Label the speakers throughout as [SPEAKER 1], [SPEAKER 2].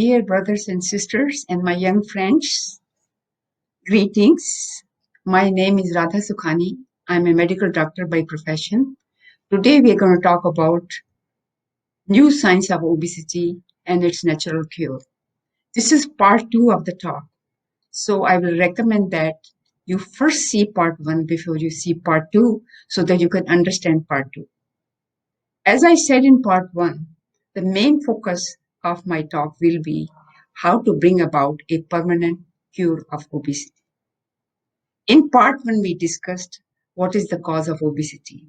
[SPEAKER 1] Dear brothers and sisters and my young friends, greetings. My name is Radha Sukhani. I'm a medical doctor by profession. Today we are going to talk about new science of obesity and its natural cure. This is part 2 of the talk. So I will recommend that you first see part 1 before you see part 2 so that you can understand part 2. As I said in part 1, the main focus of my talk will be how to bring about a permanent cure of obesity. In part 1, we discussed what is the cause of obesity.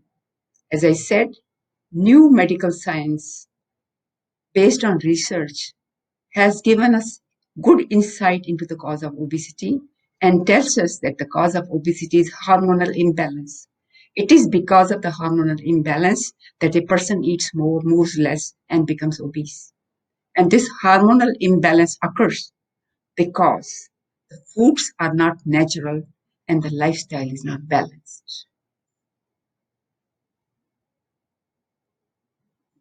[SPEAKER 1] As I said, new medical science based on research has given us good insight into the cause of obesity and tells us that the cause of obesity is hormonal imbalance. It is because of the hormonal imbalance that a person eats more, moves less, and becomes obese. And this hormonal imbalance occurs because the foods are not natural and the lifestyle is not balanced.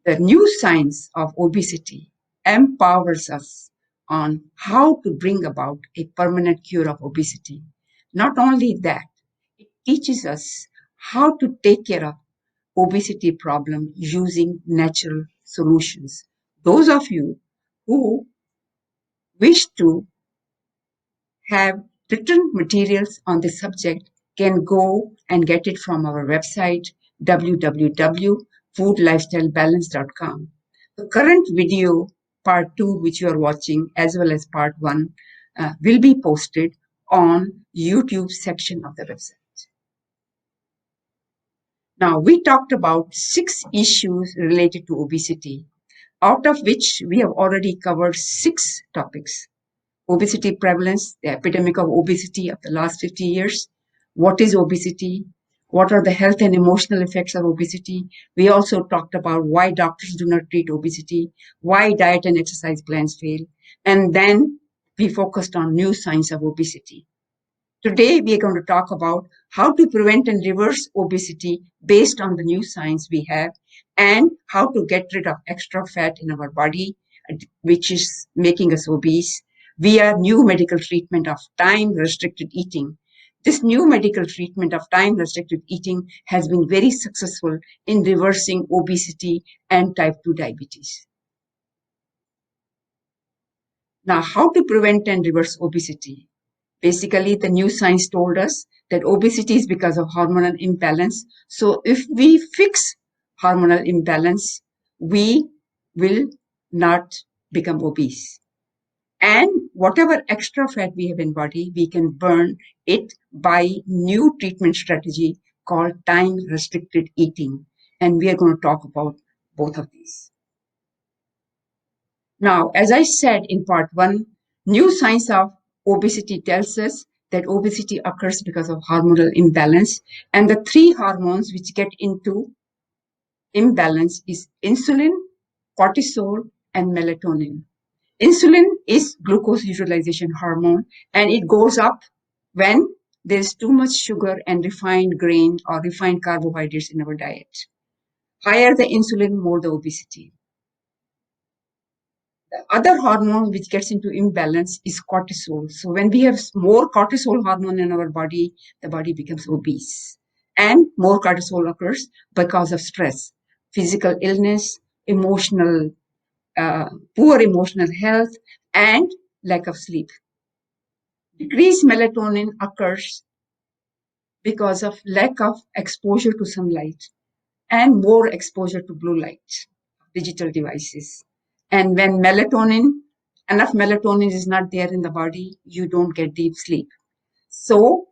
[SPEAKER 1] The new science of obesity empowers us on how to bring about a permanent cure of obesity. Not only that, it teaches us how to take care of obesity problem using natural solutions. Those of you who wish to have written materials on this subject can go and get it from our website www.foodlifestylebalance.com. The current video part 2 which you are watching as well as part 1 will be posted on YouTube section of the website. Now we talked about 6 issues related to obesity, out of which we have already covered 6 topics. Obesity prevalence, the epidemic of obesity of the last 50 years. What is obesity? What are the health and emotional effects of obesity? We also talked about why doctors do not treat obesity, why diet and exercise plans fail, and then we focused on new science of obesity. Today, we are going to talk about how to prevent and reverse obesity based on the new science we have and how to get rid of extra fat in our body, which is making us obese via new medical treatment of time-restricted eating. This new medical treatment of time-restricted eating has been very successful in reversing obesity and type 2 diabetes. Now, how to prevent and reverse obesity? Basically, the new science told us that obesity is because of hormonal imbalance. So if we fix hormonal imbalance, we will not become obese. And whatever extra fat we have in body, we can burn it by new treatment strategy called time-restricted eating. And we are going to talk about both of these. Now, as I said in part 1, new science of obesity tells us that obesity occurs because of hormonal imbalance, and the 3 hormones which get into imbalance is insulin, cortisol, and melatonin. Insulin is glucose utilization hormone, and it goes up when there's too much sugar and refined grain or refined carbohydrates in our diet. Higher the insulin, more the obesity. The other hormone which gets into imbalance is cortisol. So when we have more cortisol hormone in our body, the body becomes obese. And more cortisol occurs because of stress, physical illness, emotional, poor emotional health, and lack of sleep. Decreased melatonin occurs because of lack of exposure to sunlight and more exposure to blue light, digital devices. And when enough melatonin is not there in the body, you don't get deep sleep. So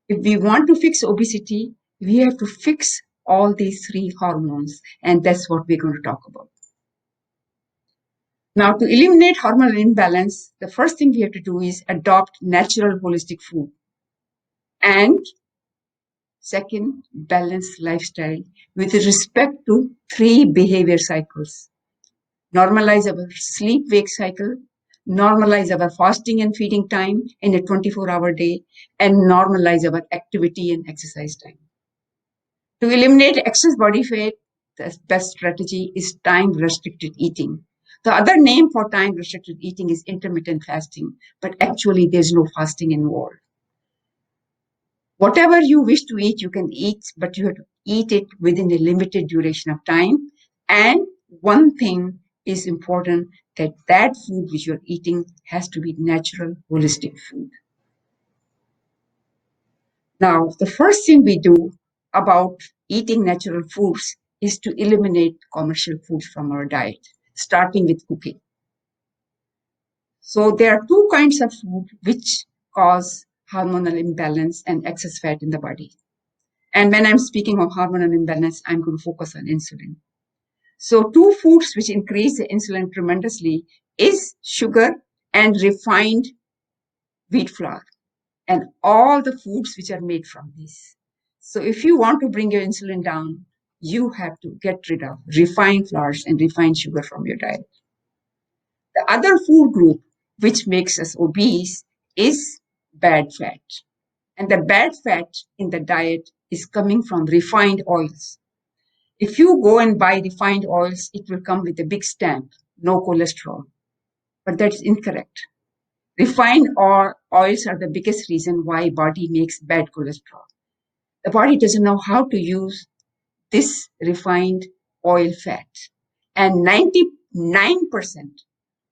[SPEAKER 1] if we want to fix obesity, we have to fix all these 3 hormones, and that's what we're going to talk about. Now, to eliminate hormonal imbalance, the first thing we have to do is adopt natural holistic food. And second, balanced lifestyle with respect to 3 behavior cycles. Normalize our sleep-wake cycle, normalize our fasting and feeding time in a 24-hour day, and normalize our activity and exercise time. To eliminate excess body fat, the best strategy is time-restricted eating. The other name for time restricted eating is intermittent fasting, but actually there's no fasting involved. Whatever you wish to eat, you can eat, but you have to eat it within a limited duration of time. And one thing is important, that that food which you're eating has to be natural, holistic food. Now, the first thing we do about eating natural foods is to eliminate commercial foods from our diet, starting with cooking. So there are two kinds of food which cause hormonal imbalance and excess fat in the body. And when I'm speaking of hormonal imbalance, I'm going to focus on insulin. So two foods which increase the insulin tremendously is sugar and refined wheat flour, and all the foods which are made from this. So if you want to bring your insulin down, you have to get rid of refined flours and refined sugar from your diet. The other food group which makes us obese is bad fat. And the bad fat in the diet is coming from refined oils. If you go and buy refined oils, it will come with a big stamp, no cholesterol. But that's incorrect. Refined oils are the biggest reason why body makes bad cholesterol. The body doesn't know how to use this refined oil fat. And 99%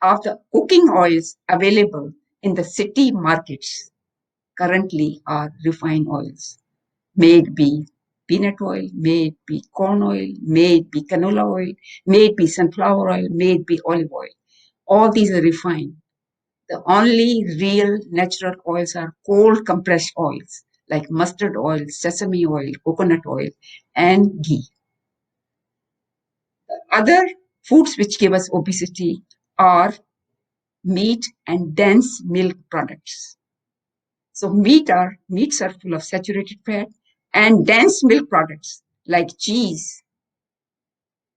[SPEAKER 1] of the cooking oils available in the city markets currently are refined oils. May it be peanut oil, may it be corn oil, may it be canola oil, may it be sunflower oil, may it be olive oil. All these are refined. The only real natural oils are cold compressed oils like mustard oil, sesame oil, coconut oil, and ghee. Other foods which give us obesity are meat and dense milk products. So meats are full of saturated fat, and dense milk products like cheese,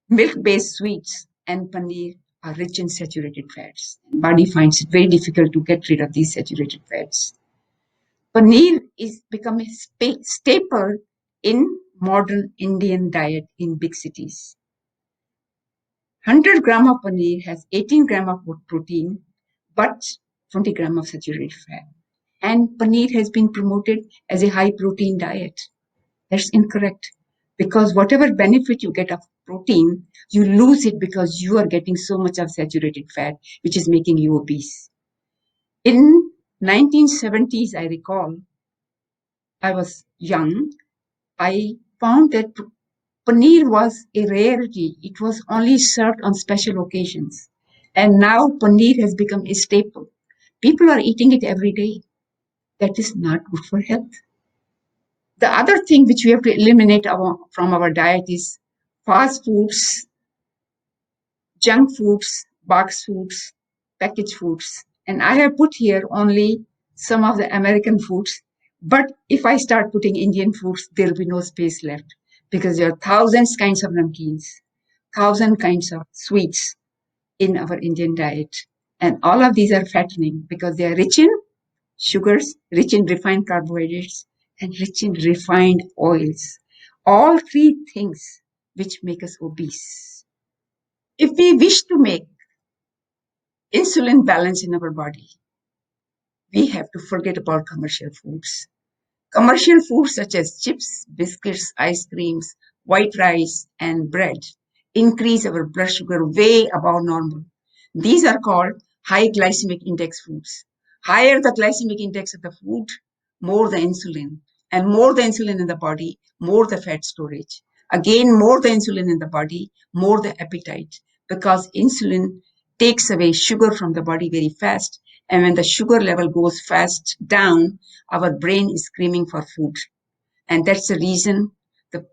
[SPEAKER 1] milk-based sweets, and paneer are rich in saturated fats. Body finds it very difficult to get rid of these saturated fats. Paneer is become a staple in modern Indian diet in big cities. 100 gram of paneer has 18 gram of protein, but 20 gram of saturated fat. And paneer has been promoted as a high protein diet. That's incorrect, because whatever benefit you get of protein, you lose it because you are getting so much of saturated fat, which is making you obese. In 1970s, I recall, I was young. I found that paneer was a rarity. It was only served on special occasions. And now paneer has become a staple. People are eating it every day. That is not good for health. The other thing which we have to eliminate from our diet is fast foods, junk foods, box foods, packaged foods. And I have put here only some of the American foods. But if I start putting Indian foods, there'll be no space left, because there are thousands kinds of namkeens, thousand kinds of sweets in our Indian diet. And all of these are fattening because they are rich in sugars, rich in refined carbohydrates, and rich in refined oils. All three things which make us obese. If we wish to make insulin balance in our body, we have to forget about commercial foods. Commercial foods such as chips, biscuits, ice creams, white rice, and bread increase our blood sugar way above normal. These are called high glycemic index foods. Higher the glycemic index of the food, more the insulin. And more the insulin in the body, more the fat storage. Again, more the insulin in the body, more the appetite. Because insulin takes away sugar from the body very fast. And when the sugar level goes fast down, our brain is screaming for food. And that's the reason the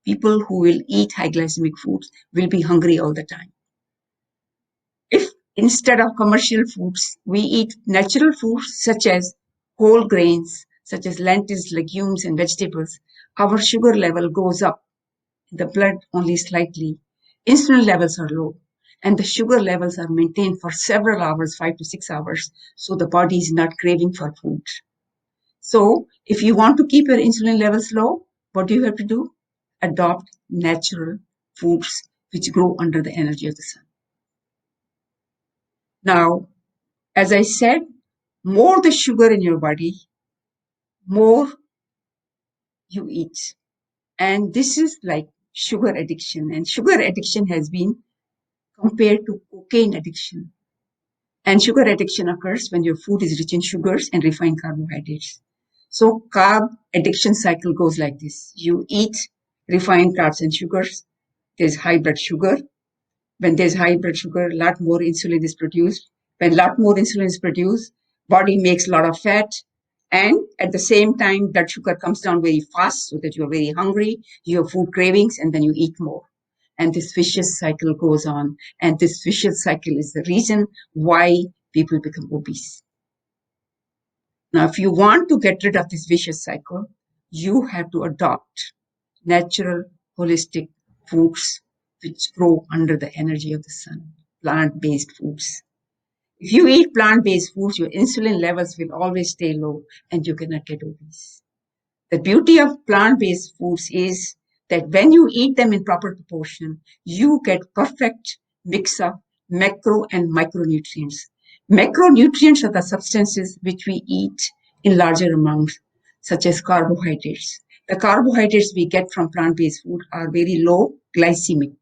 [SPEAKER 1] people who will eat high glycemic foods will be hungry all the time. If instead of commercial foods, we eat natural foods such as whole grains, such as lentils, legumes, and vegetables, our sugar level goes up in the blood only slightly. Insulin levels are low, and the sugar levels are maintained for several hours, 5 to 6 hours, so the body is not craving for food. So if you want to keep your insulin levels low, what do you have to do? Adopt natural foods which grow under the energy of the sun. Now, as I said, more the sugar in your body, more you eat. And this is like sugar addiction. And sugar addiction has been compared to cocaine addiction. And sugar addiction occurs when your food is rich in sugars and refined carbohydrates. So carb addiction cycle goes like this. You eat refined carbs and sugars. There's high blood sugar. When there's high blood sugar, a lot more insulin is produced. When a lot more insulin is produced, body makes a lot of fat. And at the same time, blood sugar comes down very fast so that you're very hungry, you have food cravings, and then you eat more. And this vicious cycle goes on. And this vicious cycle is the reason why people become obese. Now, if you want to get rid of this vicious cycle, you have to adopt natural, holistic foods which grow under the energy of the sun, plant-based foods. If you eat plant-based foods, your insulin levels will always stay low and you cannot get obese. The beauty of plant-based foods is that when you eat them in proper proportion, you get perfect mix of macro and micronutrients. Macronutrients are the substances which we eat in larger amounts, such as carbohydrates. The carbohydrates we get from plant-based food are very low glycemic.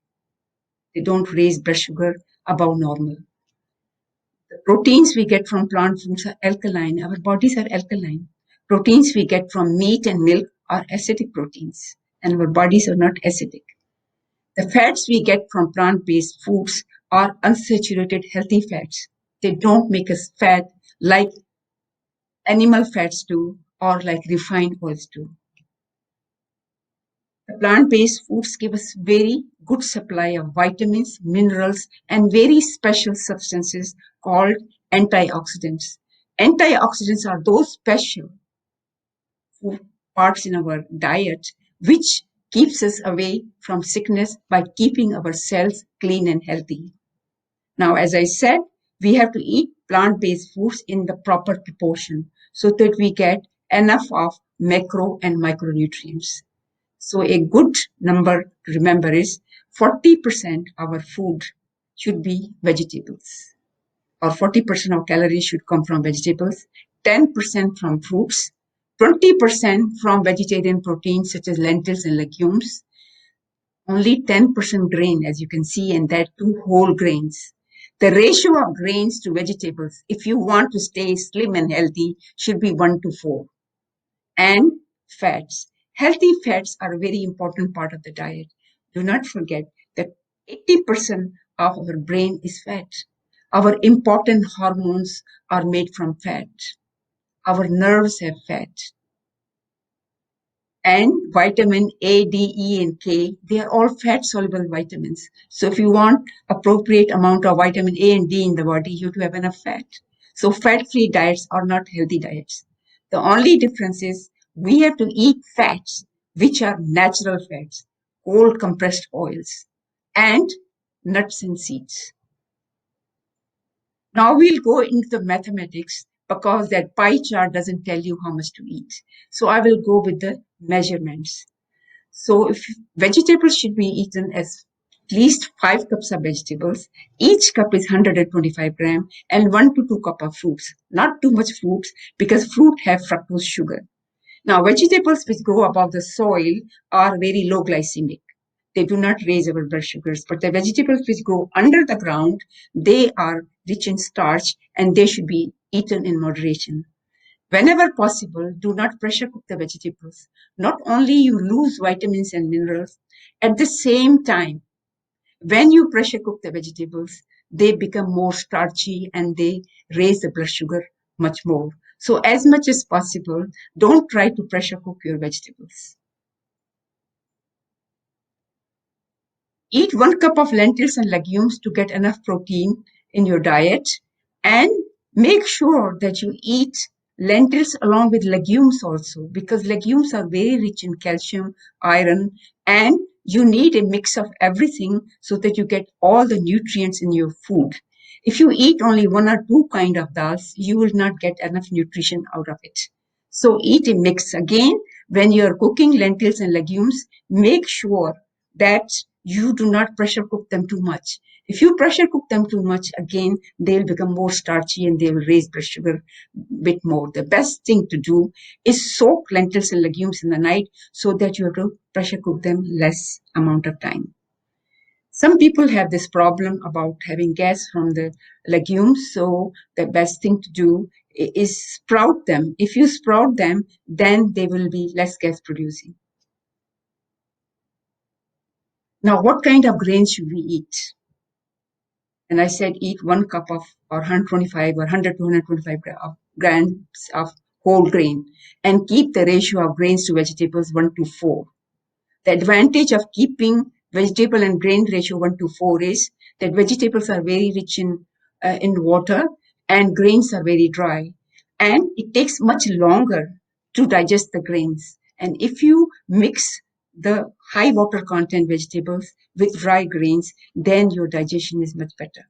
[SPEAKER 1] They don't raise blood sugar above normal. The proteins we get from plant foods are alkaline. Our bodies are alkaline. Proteins we get from meat and milk are acidic proteins, and our bodies are not acidic. The fats we get from plant-based foods are unsaturated healthy fats. They don't make us fat like animal fats do or like refined oils do. The plant-based foods give us very good supply of vitamins, minerals, and very special substances called antioxidants. Antioxidants are those special parts in our diet which keeps us away from sickness by keeping our cells clean and healthy. Now, as I said, we have to eat plant-based foods in the proper proportion so that we get enough of macro and micronutrients. So a good number to remember is 40% of our food should be vegetables, or 40% of calories should come from vegetables, 10% from fruits, 20% from vegetarian proteins such as lentils and legumes, only 10% grain, as you can see, and that too whole grains. The ratio of grains to vegetables, if you want to stay slim and healthy, should be 1 to 4. And fats. Healthy fats are a very important part of the diet. Do not forget that 80% of our brain is fat. Our important hormones are made from fat. Our nerves have fat. And vitamin A, D, E, and K, they are all fat soluble vitamins. So if you want appropriate amount of vitamin A and D in the body, you have to have enough fat. So fat-free diets are not healthy diets. The only difference is we have to eat fats, which are natural fats, cold compressed oils, and nuts and seeds. Now we'll go into the mathematics because that pie chart doesn't tell you how much to eat. So I will go with the measurements. So if vegetables should be eaten as at least 5 cups of vegetables, each cup is 125 gram and 1 to 2 cup of fruits. Not too much fruits because fruit have fructose sugar. Now vegetables which grow above the soil are very low glycemic. They do not raise our blood sugars, but the vegetables which grow under the ground, they are rich in starch and they should be eaten in moderation. Whenever possible, do not pressure cook the vegetables. Not only you lose vitamins and minerals, at the same time, when you pressure cook the vegetables, they become more starchy and they raise the blood sugar much more. So as much as possible, don't try to pressure cook your vegetables. Eat 1 cup of lentils and legumes to get enough protein in your diet, and make sure that you eat lentils along with legumes also, because legumes are very rich in calcium, iron, and you need a mix of everything so that you get all the nutrients in your food. If you eat only one or two kind of dals, you will not get enough nutrition out of it. So eat a mix. Again, when you're cooking lentils and legumes, make sure that you do not pressure cook them too much. If you pressure cook them too much, again, they'll become more starchy and they will raise blood sugar a bit more. The best thing to do is soak lentils and legumes in the night so that you have to pressure cook them less amount of time. Some people have this problem about having gas from the legumes, so the best thing to do is sprout them. If you sprout them, then they will be less gas producing. Now, what kind of grains should we eat? And I said, eat 1 cup of, or 125 or 100 to 125 grams of whole grain and keep the ratio of grains to vegetables 1 to 4. The advantage of keeping vegetable and grain ratio 1 to 4 is that vegetables are very rich in water and grains are very dry. And it takes much longer to digest the grains. And if you mix the high water content vegetables with dry grains, then your digestion is much better.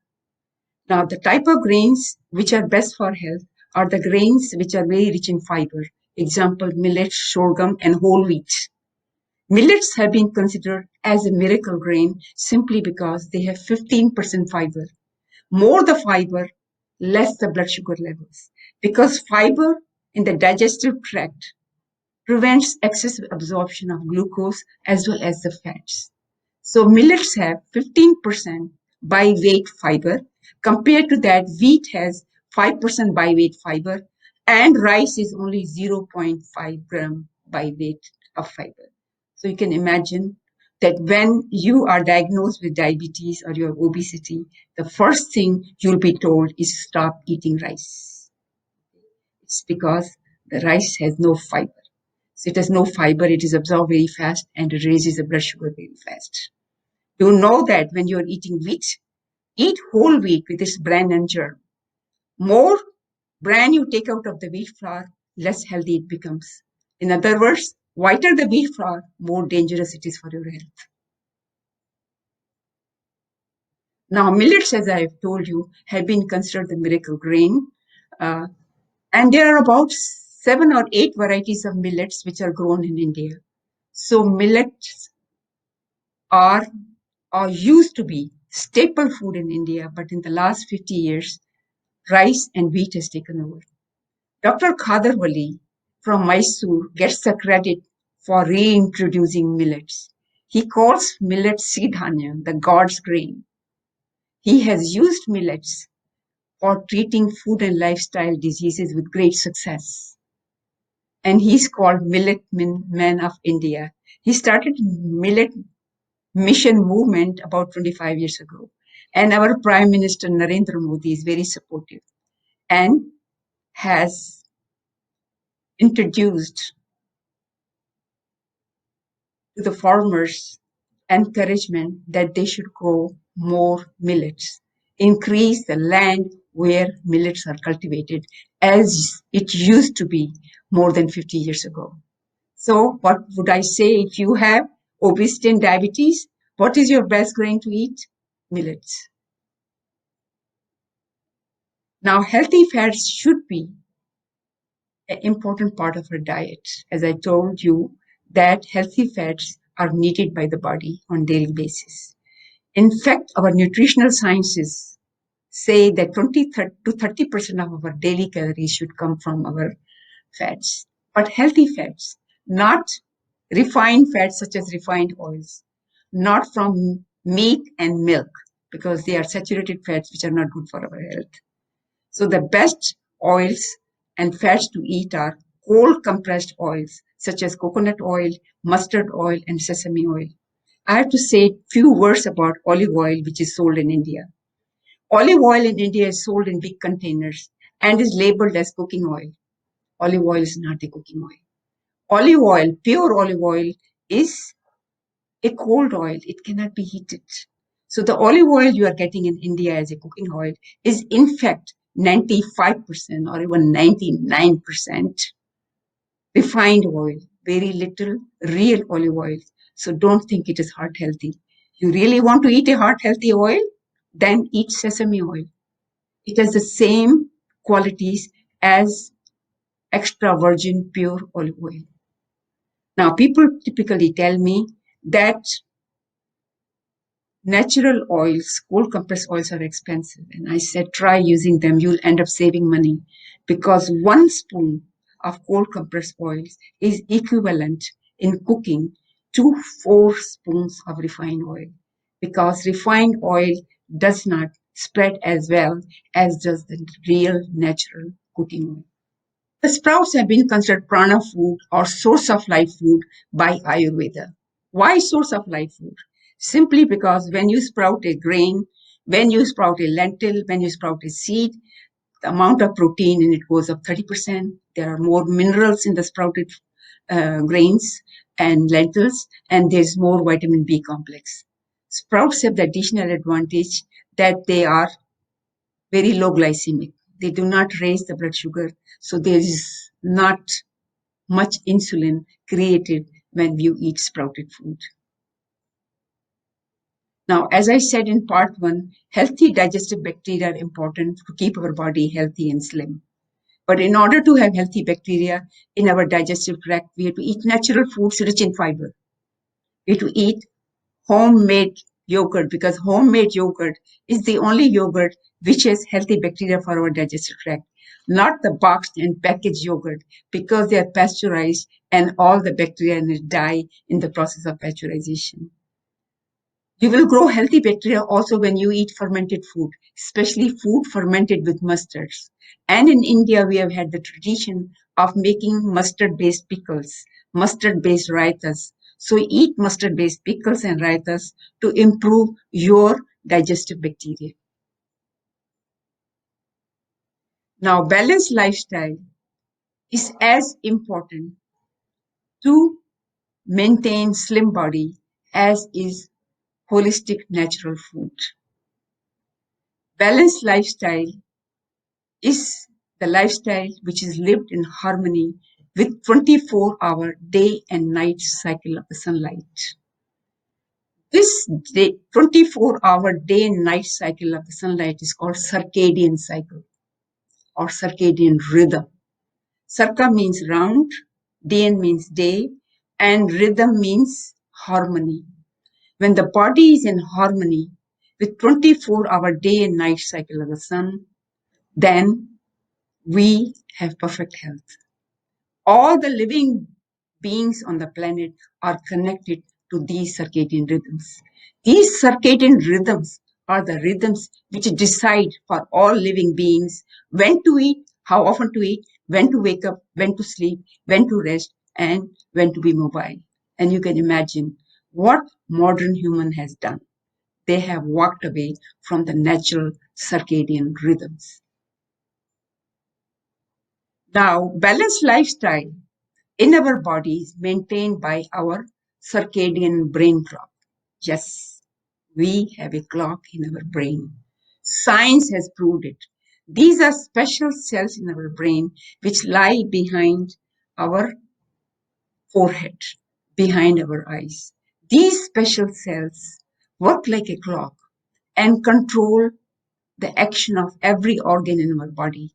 [SPEAKER 1] Now, the type of grains which are best for health are the grains which are very rich in fiber. Example, millet, sorghum, and whole wheat. Millets have been considered as a miracle grain simply because they have 15% fiber. More the fiber, less the blood sugar levels. Because fiber in the digestive tract prevents excessive absorption of glucose as well as the fats. So millets have 15% by weight fiber. Compared to that, wheat has 5% by weight fiber and rice is only 0.5 gram by weight of fiber. So you can imagine that when you are diagnosed with diabetes or you have obesity, the first thing you'll be told is stop eating rice. It's because the rice has no fiber. So it has no fiber, it is absorbed very fast and it raises the blood sugar very fast. You know that when you're eating wheat, eat whole wheat with its bran and germ. More bran you take out of the wheat flour, less healthy it becomes. In other words, whiter the wheat flour, more dangerous it is for your health. Now, millets, as I have told you, have been considered the miracle grain. Uh, and there are about 7 or 8 varieties of millets which are grown in India. So millets are or used to be staple food in India, but in the last 50 years, rice and wheat has taken over. Dr. Khadarwali from Mysore gets the credit for reintroducing millets. He calls millet Siddhanya, the god's grain. He has used millets for treating food and lifestyle diseases with great success. And he's called Millet Man of India. He started millet mission movement about 25 years ago. And our Prime Minister Narendra Modi is very supportive and has introduced to the farmers encouragement that they should grow more millets, increase the land where millets are cultivated as it used to be more than 50 years ago. So what would I say if you have obesity and diabetes? What is your best grain to eat? Millets. Now, healthy fats should be an important part of our diet. As I told you, that healthy fats are needed by the body on daily basis. In fact, our nutritional sciences say that 20 to 30% of our daily calories should come from our fats, but healthy fats, not refined fats such as refined oils, not from meat and milk, because they are saturated fats which are not good for our health. So the best oils and fats to eat are cold compressed oils such as coconut oil, mustard oil, and sesame oil. I have to say few words about olive oil, which is sold in India. Olive oil in India is sold in big containers and is labeled as cooking oil. Olive oil is not a cooking oil. Olive oil, pure olive oil, is a cold oil. It cannot be heated. So the olive oil you are getting in India as a cooking oil is in fact 95% or even 99% refined oil, very little real olive oil. So don't think it is heart healthy. You really want to eat a heart healthy oil? Then eat sesame oil. It has the same qualities as extra virgin pure olive oil. Now, people typically tell me that Natural oils, cold compressed oils are expensive. And I said, try using them. You'll end up saving money because one spoon of cold compressed oils is equivalent in cooking to 4 spoons of refined oil because refined oil does not spread as well as does the real natural cooking oil. The sprouts have been considered prana food or source of life food by Ayurveda. Why source of life food? Simply because when you sprout a grain, when you sprout a lentil, when you sprout a seed, the amount of protein in it goes up 30%. There are more minerals in the sprouted grains and lentils, and there's more vitamin B complex. Sprouts have the additional advantage that they are very low glycemic. They do not raise the blood sugar, so there is not much insulin created when you eat sprouted food. Now, as I said in part one, healthy digestive bacteria are important to keep our body healthy and slim. But in order to have healthy bacteria in our digestive tract, we have to eat natural foods rich in fiber. We have to eat homemade yogurt because homemade yogurt is the only yogurt which has healthy bacteria for our digestive tract, not the boxed and packaged yogurt because they are pasteurized and all the bacteria in it die in the process of pasteurization. You will grow healthy bacteria also when you eat fermented food, especially food fermented with mustards. And in India, we have had the tradition of making mustard-based pickles, mustard-based raitas. So eat mustard-based pickles and raitas to improve your digestive bacteria. Now, balanced lifestyle is as important to maintain slim body as is holistic natural food. Balanced lifestyle is the lifestyle which is lived in harmony with 24-hour day and night cycle of the sunlight. This 24-hour day and night cycle of the sunlight is called circadian cycle or circadian rhythm. Circa means round, dian means day, and rhythm means harmony. When the body is in harmony with 24-hour day and night cycle of the sun, then we have perfect health. All the living beings on the planet are connected to these circadian rhythms. These circadian rhythms are the rhythms which decide for all living beings when to eat, how often to eat, when to wake up, when to sleep, when to rest, and when to be mobile. And you can imagine what modern human has done. They have walked away from the natural circadian rhythms. Now, balanced lifestyle in our bodies maintained by our circadian brain clock. Yes, we have a clock in our brain. Science has proved it. These are special cells in our brain which lie behind our forehead, behind our eyes. These special cells work like a clock and control the action of every organ in our body.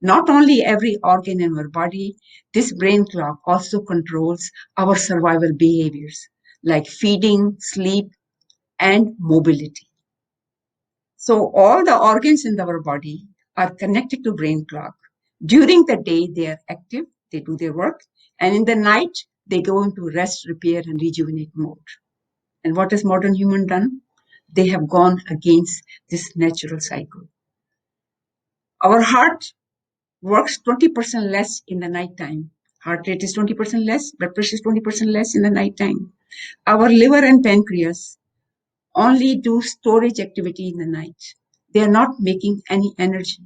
[SPEAKER 1] Not only every organ in our body, this brain clock also controls our survival behaviors like feeding, sleep, and mobility. So all the organs in our body are connected to brain clock. During the day, they are active, they do their work, and in the night, they go into rest, repair, and rejuvenate mode. And what has modern human done? They have gone against this natural cycle. Our heart works 20% less in the nighttime. Heart rate is 20% less, blood pressure is 20% less in the nighttime. Our liver and pancreas only do storage activity in the night. They are not making any energy.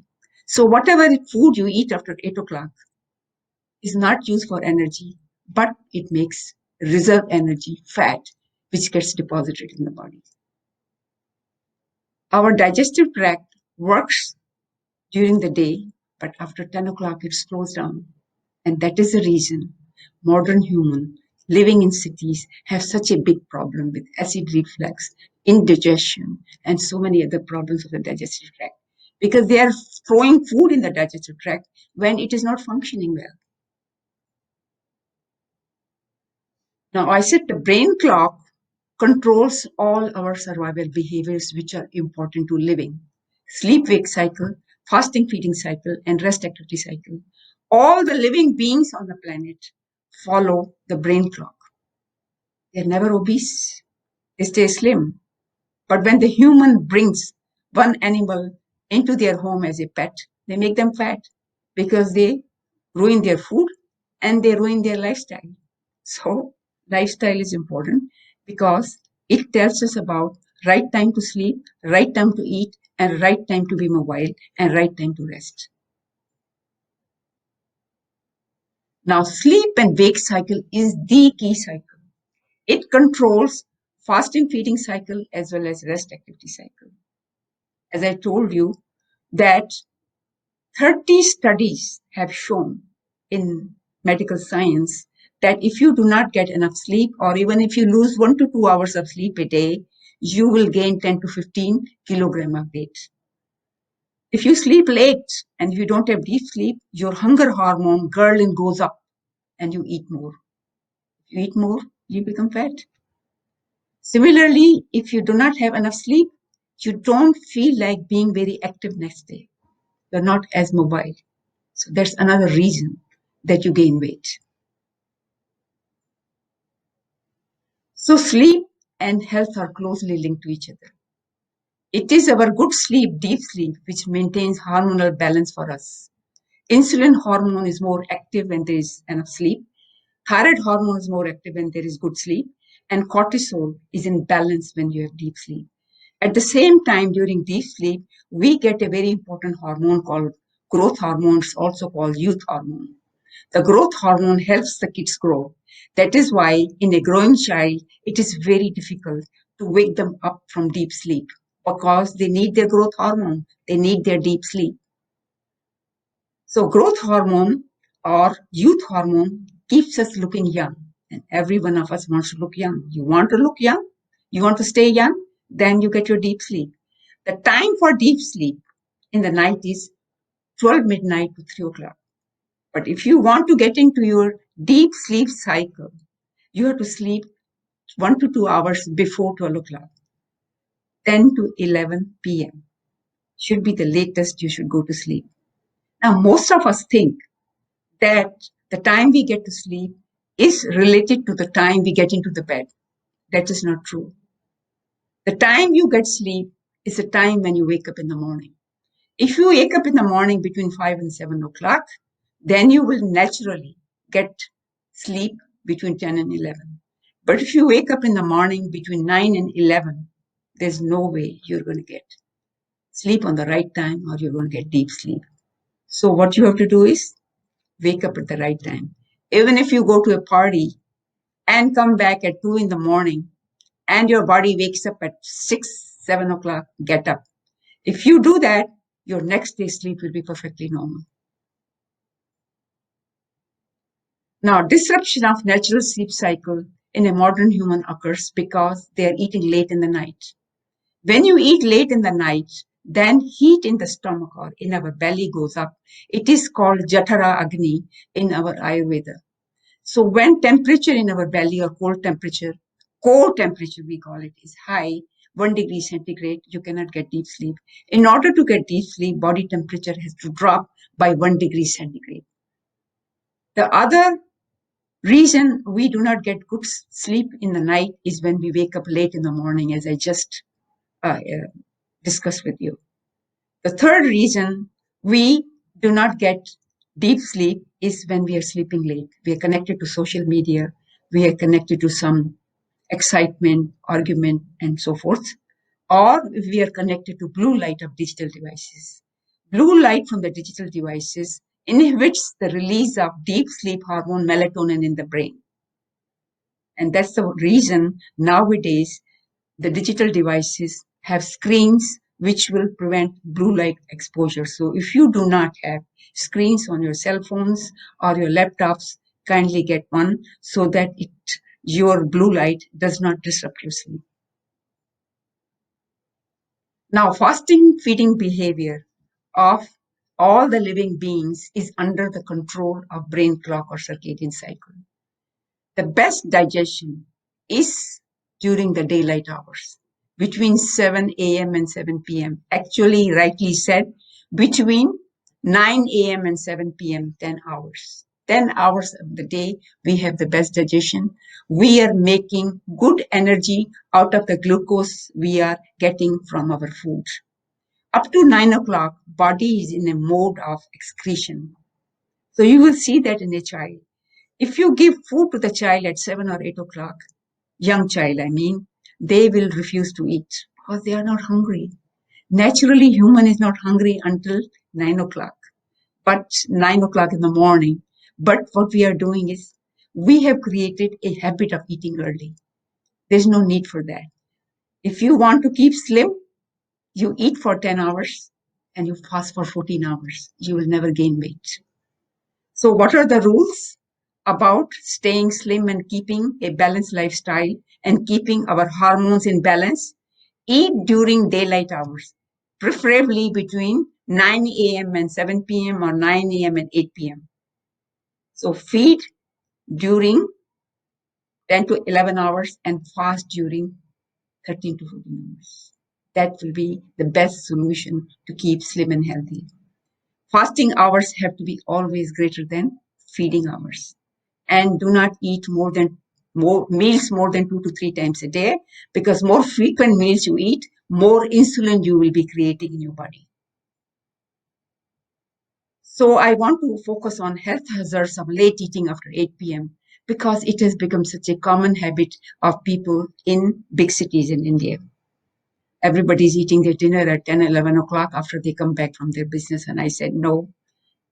[SPEAKER 1] So whatever food you eat after 8 o'clock is not used for energy, but it makes reserve energy, fat, which gets deposited in the body. Our digestive tract works during the day, but after 10 o'clock it slows down. And that is the reason modern human living in cities have such a big problem with acid reflux, indigestion, and so many other problems of the digestive tract because they are throwing food in the digestive tract when it is not functioning well. Now, I said the brain clock controls all our survival behaviors which are important to living. Sleep wake cycle, fasting feeding cycle, and rest activity cycle. All the living beings on the planet follow the brain clock. They're never obese, they stay slim. But when the human brings one animal into their home as a pet, they make them fat because they ruin their food and they ruin their lifestyle. So, lifestyle is important because it tells us about right time to sleep, right time to eat, and right time to be mobile, and right time to rest. Now, sleep and wake cycle is the key cycle. It controls fasting feeding cycle as well as rest activity cycle. As I told you, that 30 studies have shown in medical science that if you do not get enough sleep, or even if you lose 1 to 2 hours of sleep a day, you will gain 10 to 15 kilogram of weight. If you sleep late and you don't have deep sleep, your hunger hormone, ghrelin, goes up and you eat more. If you eat more, you become fat. Similarly, if you do not have enough sleep, you don't feel like being very active next day. You're not as mobile. So that's another reason that you gain weight. So sleep and health are closely linked to each other. It is our good sleep, deep sleep, which maintains hormonal balance for us. Insulin hormone is more active when there is enough sleep. Thyroid hormone is more active when there is good sleep. And cortisol is in balance when you have deep sleep. At the same time, during deep sleep, we get a very important hormone called growth hormones, also called youth hormone. The growth hormone helps the kids grow. That is why in a growing child, it is very difficult to wake them up from deep sleep because they need their growth hormone. They need their deep sleep. So growth hormone or youth hormone keeps us looking young. And every one of us wants to look young. You want to look young? You want to stay young? Then you get your deep sleep. The time for deep sleep in the night is 12 midnight to 3 o'clock. But if you want to get into your deep sleep cycle, you have to sleep 1 to 2 hours before 12 o'clock. 10 to 11 p.m. should be the latest you should go to sleep. Now, most of us think that the time we get to sleep is related to the time we get into the bed. That is not true. The time you get sleep is the time when you wake up in the morning. If you wake up in the morning between 5 and 7 o'clock, then you will naturally get sleep between 10 and 11. But if you wake up in the morning between 9 and 11, there's no way you're going to get sleep on the right time or you're going to get deep sleep. So what you have to do is wake up at the right time. Even if you go to a party and come back at 2 in the morning and your body wakes up at 6, 7 o'clock, get up. If you do that, your next day's sleep will be perfectly normal. Now, disruption of natural sleep cycle in a modern human occurs because they are eating late in the night. When you eat late in the night, then heat in the stomach or in our belly goes up. It is called Jatara Agni in our Ayurveda. So when temperature in our belly or core temperature we call it, is high, 1 degree centigrade, you cannot get deep sleep. In order to get deep sleep, body temperature has to drop by 1 degree centigrade. The other reason we do not get good sleep in the night is when we wake up late in the morning, as I just discussed with you. The third reason we do not get deep sleep is when we are sleeping late. We are connected to social media, we are connected to some excitement, argument, and so forth, or we are connected to blue light of digital devices. Blue light from the digital devices inhibits the release of deep sleep hormone melatonin in the brain. And that's the reason nowadays the digital devices have screens which will prevent blue light exposure. So if you do not have screens on your cell phones or your laptops, kindly get one so that your blue light does not disrupt your sleep. Now, fasting feeding behavior of all the living beings is under the control of brain clock or circadian cycle. The best digestion is during the daylight hours, between 7 a.m. and 7 p.m. Actually, rightly said, between 9 a.m. and 7 p.m., 10 hours. 10 hours of the day, we have the best digestion. We are making good energy out of the glucose we are getting from our food. Up to 9 o'clock, body is in a mode of excretion. So you will see that in a child. If you give food to the child at 7 or 8 o'clock, young child, I mean, they will refuse to eat because they are not hungry. Naturally, human is not hungry until 9 o'clock, but 9 o'clock in the morning. But what we are doing is we have created a habit of eating early. There's no need for that. If you want to keep slim, you eat for 10 hours and you fast for 14 hours. You will never gain weight. So, what are the rules about staying slim and keeping a balanced lifestyle and keeping our hormones in balance? Eat during daylight hours, preferably between 9 a.m. and 7 p.m. or 9 a.m. and 8 p.m. So, feed during 10 to 11 hours and fast during 13 to 14 hours. That will be the best solution to keep slim and healthy. Fasting hours have to be always greater than feeding hours. And do not eat more meals more than 2 to 3 times a day, because more frequent meals you eat, more insulin you will be creating in your body. So I want to focus on health hazards of late eating after 8 p.m. because it has become such a common habit of people in big cities in India. Everybody's eating their dinner at 10, 11 o'clock after they come back from their business. And I said, no,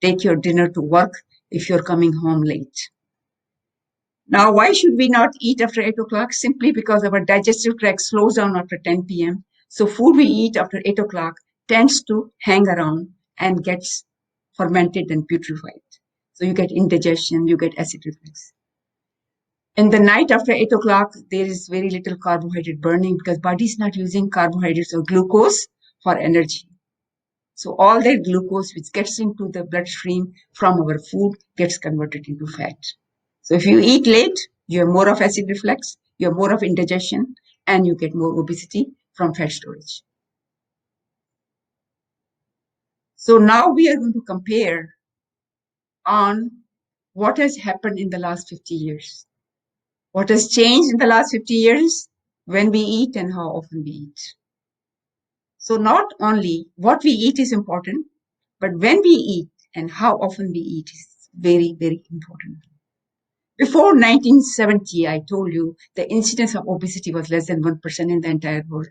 [SPEAKER 1] take your dinner to work if you're coming home late. Now, why should we not eat after 8 o'clock? Simply because our digestive tract slows down after 10 p.m. So food we eat after 8 o'clock tends to hang around and gets fermented and putrefied. So you get indigestion, you get acid reflux. In the night after 8 o'clock, there is very little carbohydrate burning because body is not using carbohydrates or glucose for energy. So all that glucose which gets into the bloodstream from our food gets converted into fat. So if you eat late, you have more of acid reflux, you have more of indigestion, and you get more obesity from fat storage. So now we are going to compare on what has happened in the last 50 years. What has changed in the last 50 years? When we eat and how often we eat. So not only what we eat is important, but when we eat and how often we eat is very, very important. Before 1970, I told you the incidence of obesity was less than 1% in the entire world.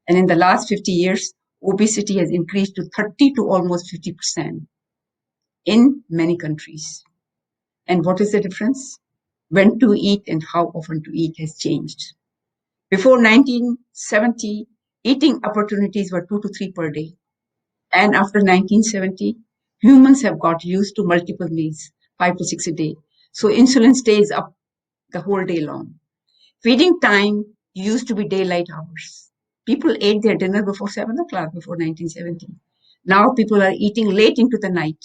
[SPEAKER 1] And in the last 50 years, obesity has increased to 30 to almost 50% in many countries. And what is the difference? When to eat and how often to eat has changed. Before 1970, eating opportunities were 2 to 3 per day. And after 1970, humans have got used to multiple meals, 5 to 6 a day. So insulin stays up the whole day long. Feeding time used to be daylight hours. People ate their dinner before 7 o'clock before 1970. Now people are eating late into the night.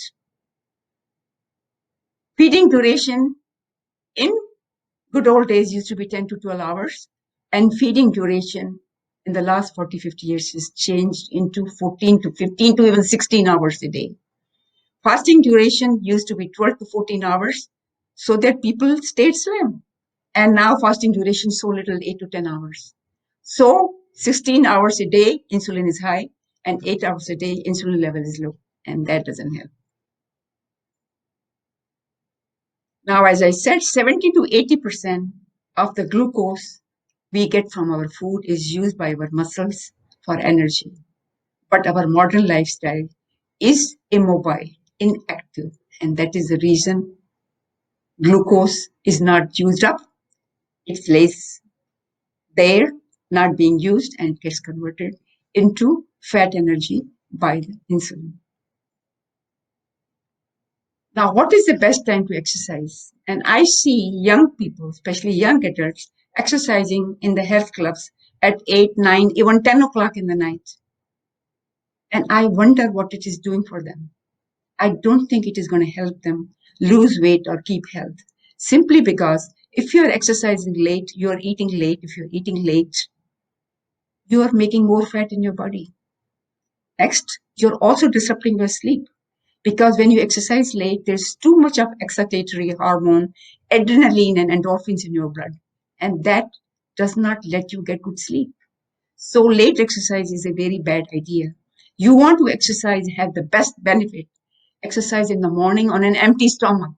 [SPEAKER 1] Feeding duration in good old days used to be 10 to 12 hours. And feeding duration in the last 40, 50 years has changed into 14 to 15 to even 16 hours a day. Fasting duration used to be 12 to 14 hours so that people stayed slim. And now fasting duration is so little, 8 to 10 hours. So 16 hours a day, insulin is high, and 8 hours a day, insulin level is low. And that doesn't help. Now, as I said, 70 to 80% of the glucose we get from our food is used by our muscles for energy. But our modern lifestyle is immobile, inactive, and that is the reason glucose is not used up. It lays there, not being used, and it gets converted into fat energy by the insulin. Now, what is the best time to exercise? And I see young people, especially young adults, exercising in the health clubs at 8, 9, even 10 o'clock in the night. And I wonder what it is doing for them. I don't think it is going to help them lose weight or keep health, simply because If you're exercising late, you're eating late. If you're eating late, you are making more fat in your body. Next, you're also disrupting your sleep because when you exercise late, there's too much of excitatory hormone, adrenaline, and endorphins in your blood. And that does not let you get good sleep. So, late exercise is a very bad idea. You want to exercise, have the best benefit. Exercise in the morning on an empty stomach.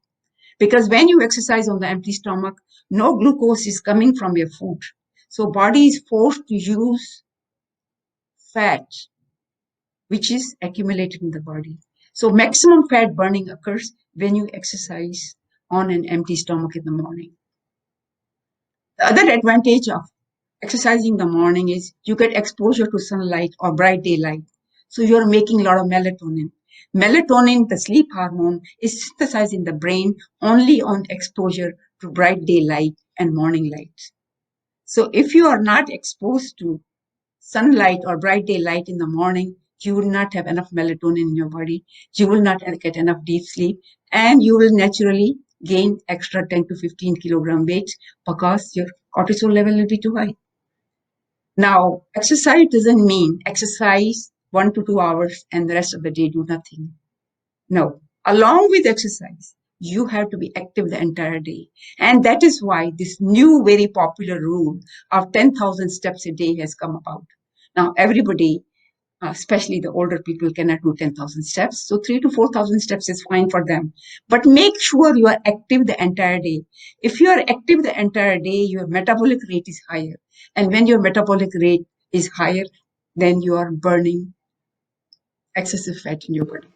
[SPEAKER 1] Because when you exercise on the empty stomach, no glucose is coming from your food. So, body is forced to use fat which is accumulated in the body. So maximum fat burning occurs when you exercise on an empty stomach in the morning. The other advantage of exercising in the morning is you get exposure to sunlight or bright daylight. So you're making a lot of melatonin. Melatonin, the sleep hormone, is synthesized in the brain only on exposure to bright daylight and morning light. So if you are not exposed to sunlight or bright daylight in the morning, you will not have enough melatonin in your body. You will not get enough deep sleep, and you will naturally gain extra 10 to 15 kilogram weight because your cortisol level will be too high. Now, exercise doesn't mean exercise 1 to 2 hours and the rest of the day do nothing. No, along with exercise, you have to be active the entire day. And that is why this new, very popular rule of 10,000 steps a day has come about. Now, everybody, especially the older people, cannot do 10,000 steps. So 3 to 4,000 steps is fine for them. But make sure you are active the entire day. If you are active the entire day, your metabolic rate is higher. And when your metabolic rate is higher, then you are burning excessive fat in your body.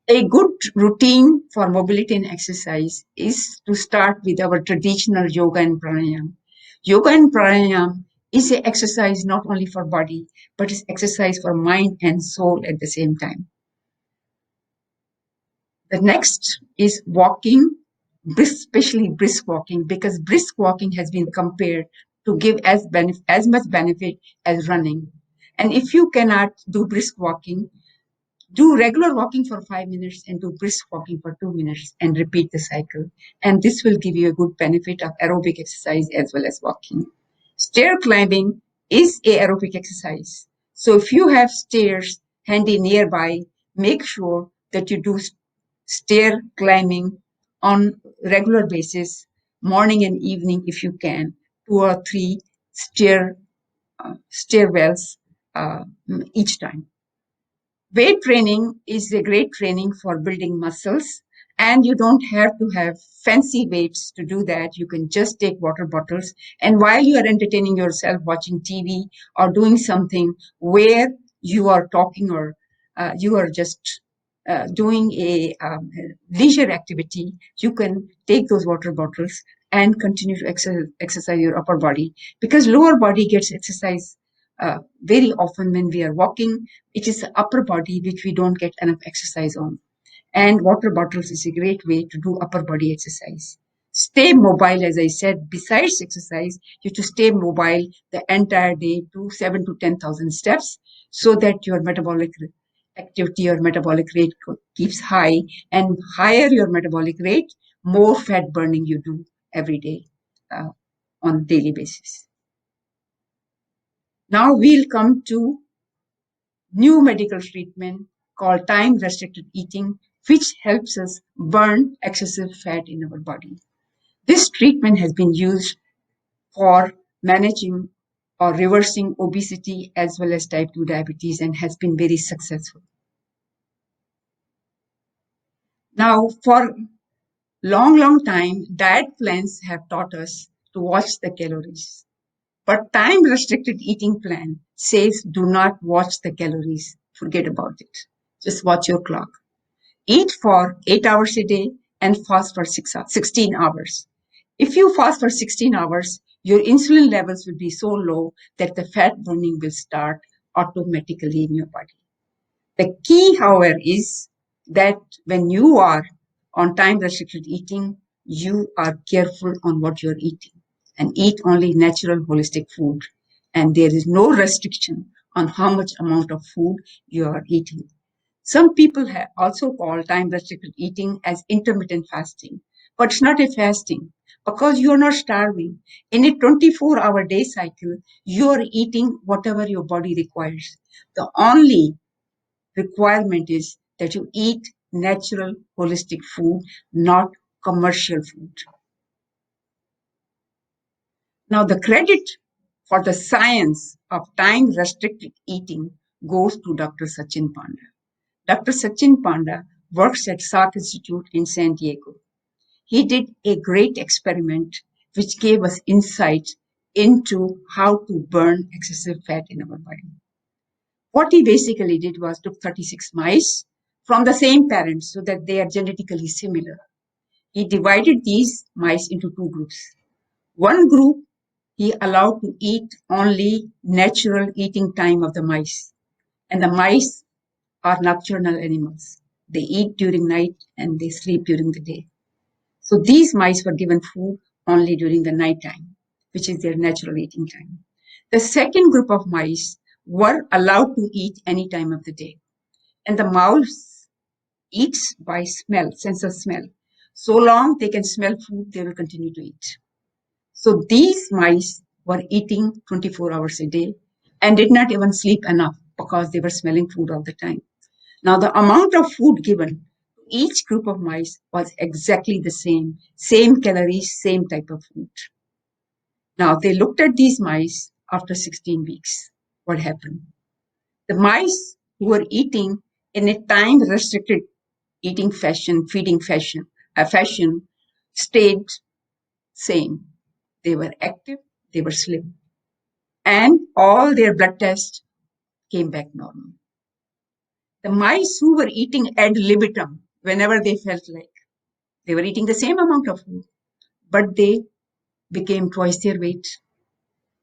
[SPEAKER 1] A good routine for mobility and exercise is to start with our traditional yoga and pranayama. Yoga and pranayama is an exercise not only for body, but it's exercise for mind and soul at the same time. The next is walking, especially brisk walking, because brisk walking has been compared to give as much benefit as running. And if you cannot do brisk walking, do regular walking for 5 minutes and do brisk walking for 2 minutes and repeat the cycle. And this will give you a good benefit of aerobic exercise as well as walking. Stair climbing is a aerobic exercise. So if you have stairs handy nearby, make sure that you do stair climbing on regular basis, morning and evening if you can, 2 or 3 stairwells each time. Weight training is a great training for building muscles, and you don't have to have fancy weights to do that. You can just take water bottles, and while you are entertaining yourself watching TV or doing something where you are talking or you are just doing a leisure activity, you can take those water bottles and continue to exercise your upper body because lower body gets exercise very often when we are walking. It is the upper body which we don't get enough exercise on. And water bottles is a great way to do upper body exercise. Stay mobile, as I said, besides exercise, you to stay mobile the entire day, do 7 to 10,000 steps so that your metabolic activity or metabolic rate keeps high. And higher your metabolic rate, more fat burning you do every day on a daily basis. Now we'll come to new medical treatment called time restricted eating, which helps us burn excessive fat in our body. This treatment has been used for managing or reversing obesity as well as type 2 diabetes and has been very successful. Now, for long time, diet plans have taught us to watch the calories. But time restricted eating plan says do not watch the calories. Forget about it. Just watch your clock. Eat for 8 hours a day and fast for 16 hours. If you fast for 16 hours, your insulin levels will be so low that the fat burning will start automatically in your body. The key, however, is that when you are on time restricted eating, you are careful on what you're eating and eat only natural holistic food. And there is no restriction on how much amount of food you are eating. Some people have also call time restricted eating as intermittent fasting, but it's not a fasting. because you are not starving. In a 24-hour day cycle, you are eating whatever your body requires. The only requirement is that you eat natural, holistic food, not commercial food. Now, the credit for the science of time restricted eating goes to Dr. Sachin Panda. Dr. Sachin Panda works at Salk Institute in San Diego. He did a great experiment which gave us insight into how to burn excessive fat in our body. What he basically did was took 36 mice from the same parents so that they are genetically similar. He divided these mice into two groups. One group he allowed to eat only natural eating time of the mice. And the mice are nocturnal animals. They eat during night and they sleep during the day. So these mice were given food only during the night time, which is their natural eating time. The second group of mice were allowed to eat any time of the day. And the mouse eats by smell, sense of smell. So long they can smell food, they will continue to eat. So these mice were eating 24 hours a day and did not even sleep enough because they were smelling food all the time. Now, the amount of food given to each group of mice was exactly the same calories, same type of food. Now, they looked at these mice after 16 weeks. What happened? The mice who were eating in a time restricted eating fashion, feeding fashion, stayed same. They were active, they were slim, and all their blood tests came back normal. The mice who were eating ad libitum whenever they felt like, they were eating the same amount of food, but they became twice their weight.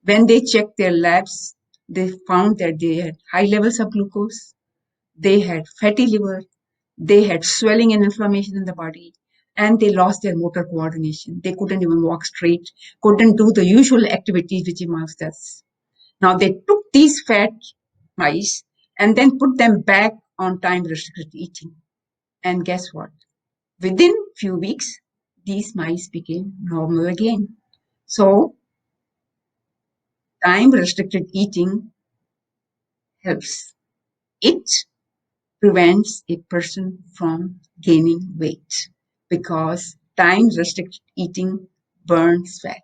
[SPEAKER 1] When they checked their labs, they found that they had high levels of glucose, they had fatty liver, they had swelling and inflammation in the body, and they lost their motor coordination. They couldn't even walk straight, couldn't do the usual activities which a mouse does. Now they took these fat mice and then put them back on time restricted eating. And guess what? Within few weeks, these mice became normal again. So time restricted eating helps. It prevents a person from gaining weight because time restricted eating burns fat.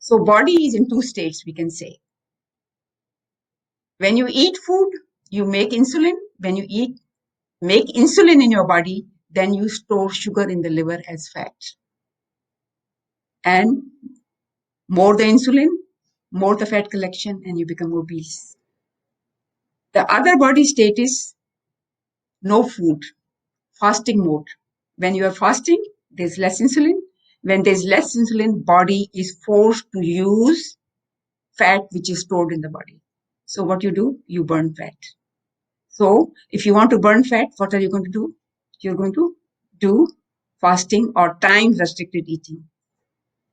[SPEAKER 1] So body is in two states, we can say. When you eat food, you make insulin. When you make insulin in your body, then you store sugar in the liver as fat. And more the insulin, more the fat collection, and you become obese. The other body state is no food, fasting mode. When you are fasting, there's less insulin. When there's less insulin, body is forced to use fat which is stored in the body. So what you do? You burn fat. So if you want to burn fat, what are you going to do? You're going to do fasting or time restricted eating.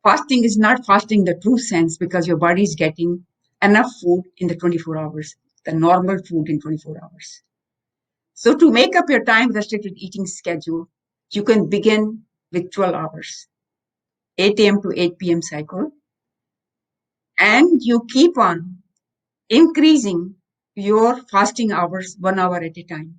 [SPEAKER 1] Fasting is not fasting in the true sense because your body is getting enough food in the 24 hours, the normal food in 24 hours. So to make up your time restricted eating schedule, you can begin with 12 hours, 8 a.m. to 8 p.m. cycle, and you keep on increasing your fasting hours 1 hour at a time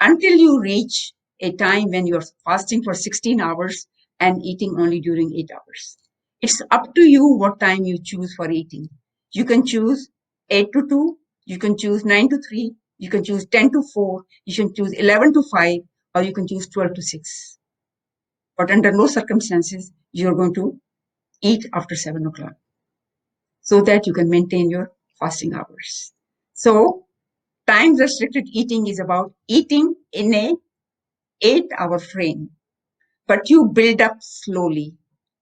[SPEAKER 1] until you reach a time when you're fasting for 16 hours and eating only during 8 hours. It's up to you what time you choose for eating. You can choose 8 to 2, you can choose 9 to 3, you can choose 10 to 4, you can choose 11 to 5, or you can choose 12 to 6. But under no circumstances, you're going to eat after 7 o'clock so that you can maintain your fasting hours. So, time restricted eating is about eating in a 8-hour frame, but you build up slowly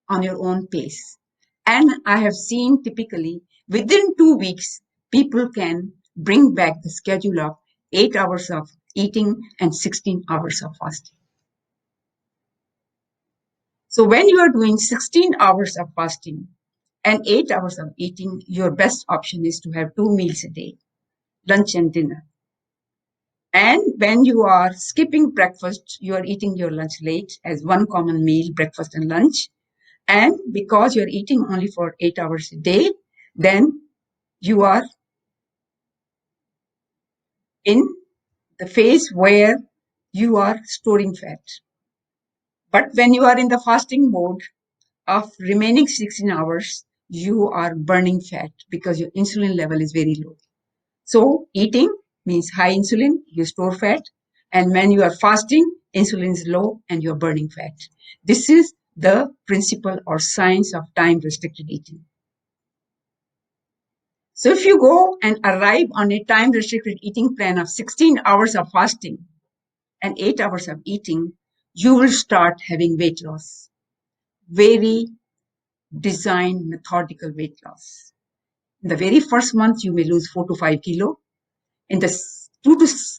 [SPEAKER 1] on your own pace. And I have seen typically within 2 weeks, people can bring back the schedule of 8 hours of eating and 16 hours of fasting. So when you are doing 16 hours of fasting and 8 hours of eating, your best option is to have 2 meals a day, lunch and dinner. And when you are skipping breakfast, you are eating your lunch late as one common meal, breakfast and lunch. And because you're eating only for 8 hours a day, then you are in the phase where you are storing fat. But when you are in the fasting mode of remaining 16 hours, you are burning fat because your insulin level is very low. So eating means high insulin, you store fat. And when you are fasting, insulin is low and you're burning fat. This is the principle or science of time restricted eating. So if you go and arrive on a time restricted eating plan of 16 hours of fasting and 8 hours of eating, you will start having weight loss. Very designed, methodical weight loss. In the very first month, you may lose 4 to 5 kilo. In the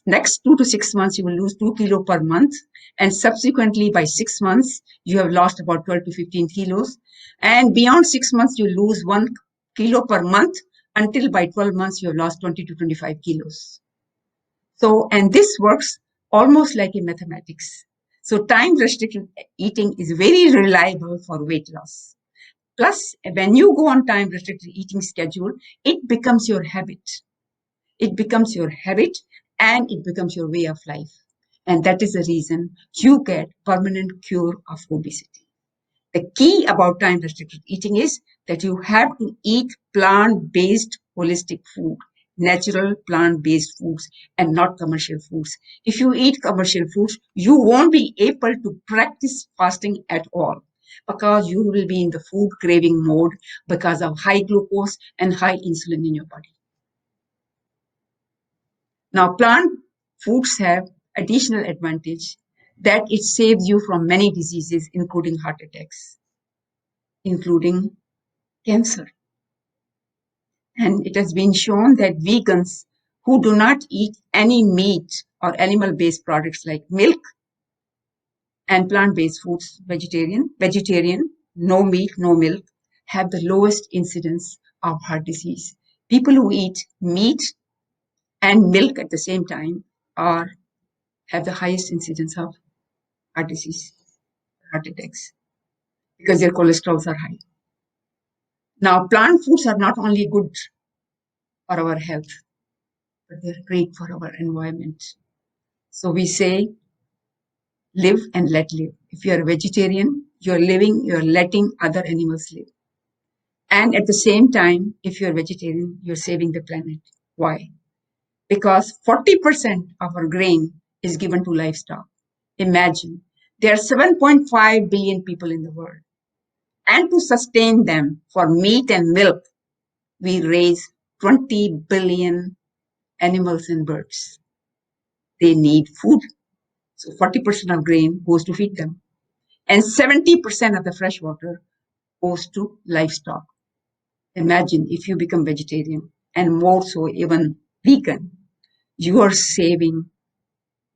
[SPEAKER 1] next 2 to 6 months, you will lose 2 kilo per month. And subsequently, by 6 months, you have lost about 12 to 15 kilos. And beyond 6 months, you lose 1 kilo per month until by 12 months, you have lost 20 to 25 kilos. So, and this works almost like in mathematics. So time restricted eating is very reliable for weight loss. Plus, when you go on time restricted eating schedule, it becomes your habit. It becomes your habit and it becomes your way of life. And that is the reason you get permanent cure of obesity. The key about time restricted eating is that you have to eat plant based holistic food, natural plant based foods, and not commercial foods. If you eat commercial foods, you won't be able to practice fasting at all because you will be in the food craving mode because of high glucose and high insulin in your body. Now, plant foods have additional advantage that it saves you from many diseases, including heart attacks, including cancer. And it has been shown that vegans who do not eat any meat or animal-based products like milk and plant-based foods, vegetarian, no meat, no milk, have the lowest incidence of heart disease. People who eat meat and milk at the same time are have the highest incidence of heart disease, heart attacks, because their cholesterols are high. Now, plant foods are not only good for our health, but they're great for our environment. So we say, live and let live. If you're a vegetarian, you're living, you're letting other animals live. And at the same time, if you're a vegetarian, you're saving the planet. Why? Because 40% of our grain is given to livestock. Imagine, there are 7.5 billion people in the world. And to sustain them for meat and milk, we raise 20 billion animals and birds. They need food. So 40% of grain goes to feed them. And 70% of the fresh water goes to livestock. Imagine if you become vegetarian and more so even vegan, you are saving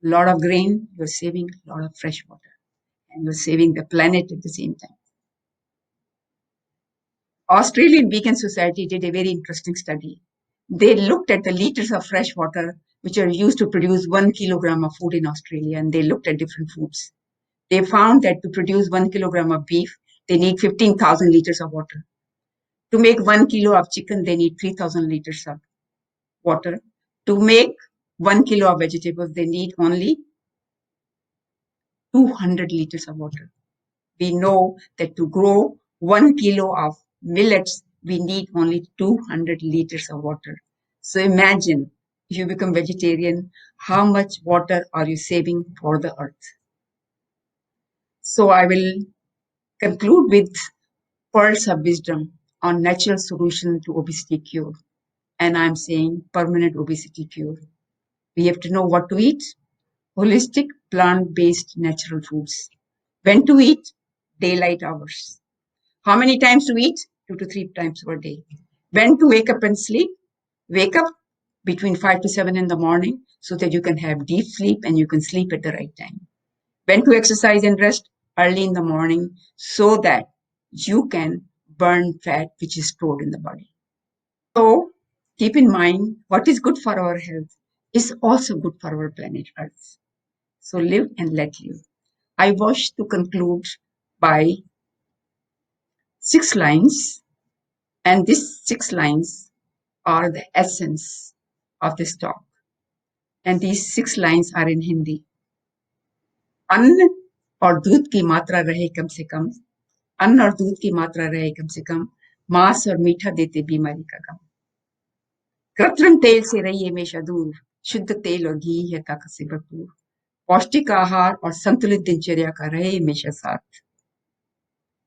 [SPEAKER 1] a lot of grain, you're saving a lot of fresh water, and you're saving the planet at the same time. Australian Vegan Society did a very interesting study. They looked at the liters of fresh water which are used to produce 1 kilogram of food in Australia, and they looked at different foods. They found that to produce 1 kilogram of beef, they need 15,000 liters of water. To make 1 kilo of chicken, they need 3,000 liters of water. To make 1 kilo of vegetables, they need only 200 liters of water. We know that to grow 1 kilo of millets, we need only 200 liters of water. So imagine if you become vegetarian, how much water are you saving for the earth? So I will conclude with pearls of wisdom on natural solution to obesity cure. And I'm saying permanent obesity cure. We have to know what to eat. Holistic, plant-based natural foods. When to eat? Daylight hours. How many times to eat? 2 to 3 times per day. When to wake up and sleep? Wake up between 5 to 7 in the morning so that you can have deep sleep and you can sleep at the right time. When to exercise and rest? Early in the morning so that you can burn fat which is stored in the body. So keep in mind what is good for our health. is also good for our planet Earth. So live and let live. I wish to conclude by 6 lines, and these 6 lines are the essence of this talk. And these 6 lines are in Hindi. अन्न और दूध की मात्रा रहे कम से कम, अन्न और दूध की मात्रा रहे कम से कम, मांस और मीठा देते बीमारी का गम। कृत्रिम तेल से रहिए हमेशा दूर, शुद्ध तेल और घी है ताकत से भरपूर। पौष्टिक आहार और संतुलित दिनचर्या का रहे हमेशा साथ।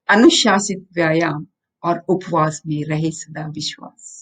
[SPEAKER 1] अनुशासित व्यायाम और उपवास में रहे सदा विश्वास।